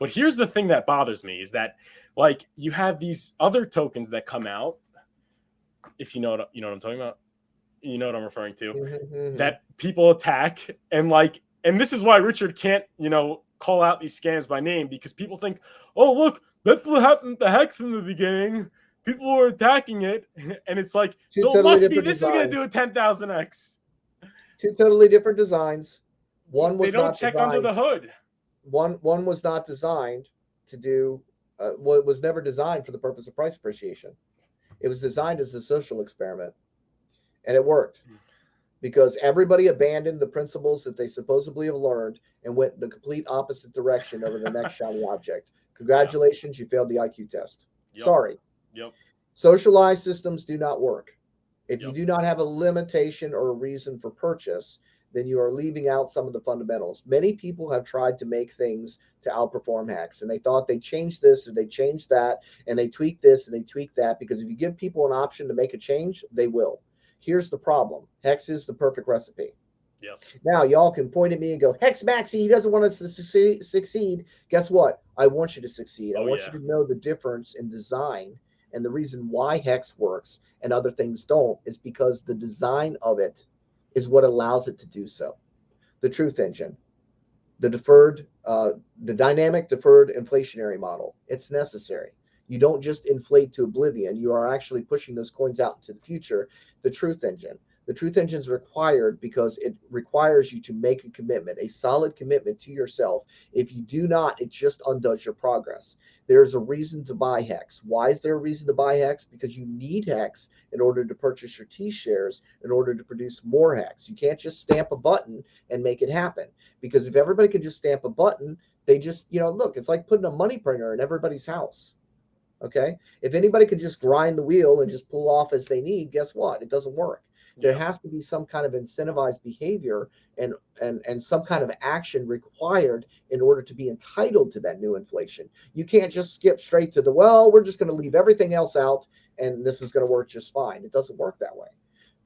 But here's the thing that bothers me is that, like, you have these other tokens that come out, if you know what I'm talking about, you know what I'm referring to, that people attack, and this is why Richard can't, call out these scams by name, because people think, oh, look, that's what happened to Hex in the beginning. People were attacking it, and it's like, Two so it totally must be different this is going to designs. do a 10,000x. Two totally different designs. One They was don't not check under designed. the hood. One was not designed to do. Well, it was never designed for the purpose of price appreciation. It was designed as a social experiment, and it worked because everybody abandoned the principles that they supposedly have learned and went the complete opposite direction over the next shiny object. Congratulations, you failed the IQ test. Yep. Sorry. Yep. Socialized systems do not work. If you Yep. do not have a limitation or a reason for purchase, then you are leaving out some of the fundamentals. Many people have tried to make things to outperform Hex, and they thought they changed this or they changed that, and they tweak this and they tweak that, because if you give people an option to make a change, they will. Here's the problem. Hex is the perfect recipe. Yes. Now, y'all can point at me and go, Hex Maxi, he doesn't want us to succeed. Guess what? I want you to succeed. I want you to know the difference in design, and the reason why Hex works and other things don't is because the design of it is what allows it to do so. The truth engine, the dynamic deferred inflationary model, it's necessary. You don't just inflate to oblivion. You are actually pushing those coins out into the future. The truth engine. The truth engine is required because it requires you to make a commitment, a solid commitment to yourself. If you do not, it just undoes your progress. There's a reason to buy Hex. Why is there a reason to buy Hex? Because you need Hex in order to purchase your T shares, in order to produce more Hex. You can't just stamp a button and make it happen. Because if everybody can just stamp a button, they just, look, it's like putting a money printer in everybody's house. Okay? If anybody could just grind the wheel and just pull off as they need, guess what? It doesn't work. There has to be some kind of incentivized behavior and some kind of action required in order to be entitled to that new inflation. You can't just skip straight to we're just going to leave everything else out and this is going to work just fine. It doesn't work that way.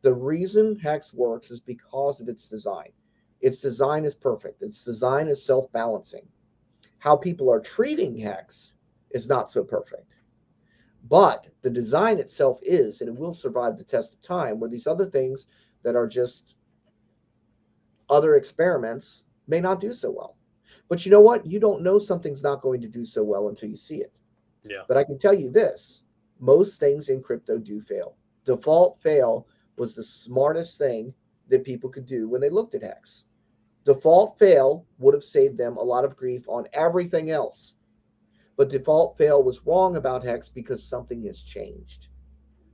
The reason Hex works is because of its design. Its design is perfect. Its design is self-balancing. How people are treating Hex is not so perfect. But the design itself is, and it will survive the test of time, where these other things that are just other experiments may not do so well. But you know what? You don't know something's not going to do so well until you see it. Yeah. But I can tell you this, most things in crypto do fail. Default fail was the smartest thing that people could do when they looked at Hex. Default fail would have saved them a lot of grief on everything else. But default fail was wrong about Hex because something has changed.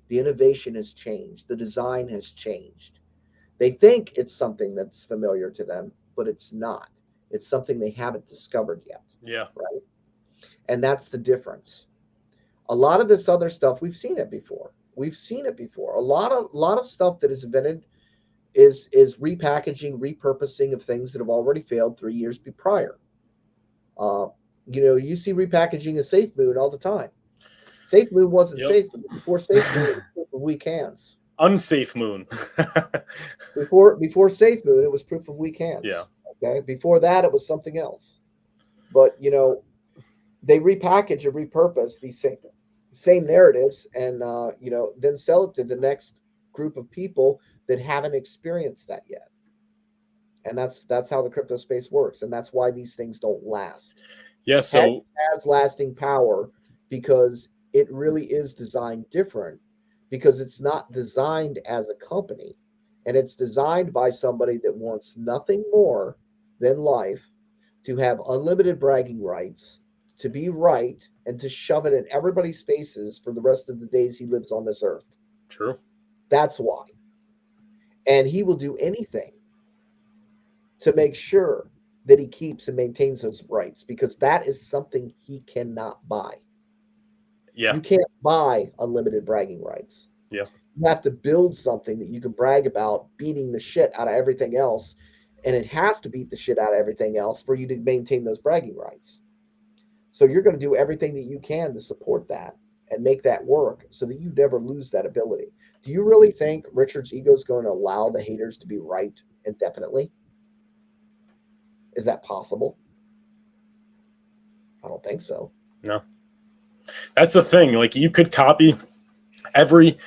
The innovation has changed. The design has changed. They think it's something that's familiar to them, but it's not. It's something they haven't discovered yet. Yeah. Right? And that's the difference. A lot of this other stuff, we've seen it before. We've seen it before. A lot of stuff that is invented is repackaging, repurposing of things that have already failed 3 years prior. You see repackaging of Safe Moon all the time. Safe Moon wasn't safe before Safe Moon. It was proof of weak hands. Unsafe Moon. before Safe Moon, it was proof of weak hands. Yeah. Okay. Before that, it was something else. But they repackage and repurpose these same narratives, and then sell it to the next group of people that haven't experienced that yet. And that's how the crypto space works, and that's why these things don't last. Yeah, so Hex has lasting power because it really is designed different, because it's not designed as a company, and it's designed by somebody that wants nothing more than life, to have unlimited bragging rights, to be right, and to shove it in everybody's faces for the rest of the days he lives on this earth. True. That's why. And he will do anything to make sure that he keeps and maintains those rights, because that is something he cannot buy. Yeah. You can't buy unlimited bragging rights. Yeah. You have to build something that you can brag about beating the shit out of everything else, and it has to beat the shit out of everything else for you to maintain those bragging rights. So you're going to do everything that you can to support that and make that work so that you never lose that ability. Do you really think Richard's ego is going to allow the haters to be right indefinitely? Is that possible? I don't think so. No. That's the thing. Like, you could copy every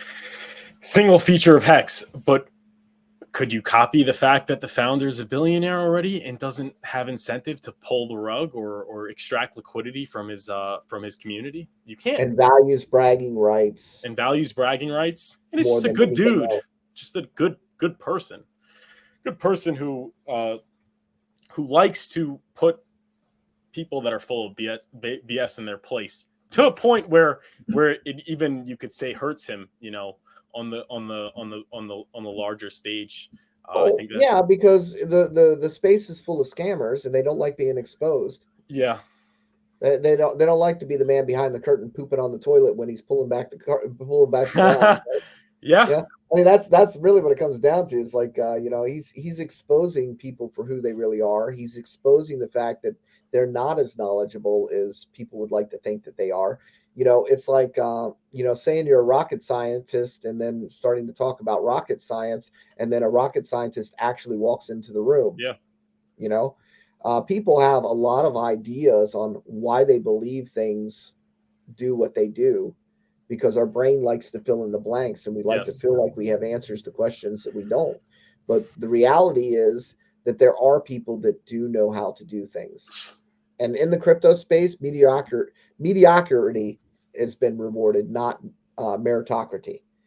single feature of Hex, but could you copy the fact that the founder's a billionaire already and doesn't have incentive to pull the rug or extract liquidity from his community? You can't. And values bragging rights. And values bragging rights. And it's more just a than good anything dude. else. Just a good person. Good person who likes to put people that are full of BS in their place, to a point where it even, you could say, hurts him, you know, on the larger stage. I think that, yeah, because the space is full of scammers and they don't like being exposed. Yeah. They don't like to be the man behind the curtain pooping on the toilet when he's pulling back the bond. Right? Yeah. Yeah. I mean, that's really what it comes down to. Is like, you know, he's exposing people for who they really are. He's exposing the fact that they're not as knowledgeable as people would like to think that they are. You know, it's like, you know, saying you're a rocket scientist and then starting to talk about rocket science, and then a rocket scientist actually walks into the room. Yeah. You know, people have a lot of ideas on why they believe things do what they do, because our brain likes to fill in the blanks and we like to feel like we have answers to questions that we don't. But the reality is that there are people that do know how to do things. And in the crypto space, mediocrity has been rewarded, not meritocracy.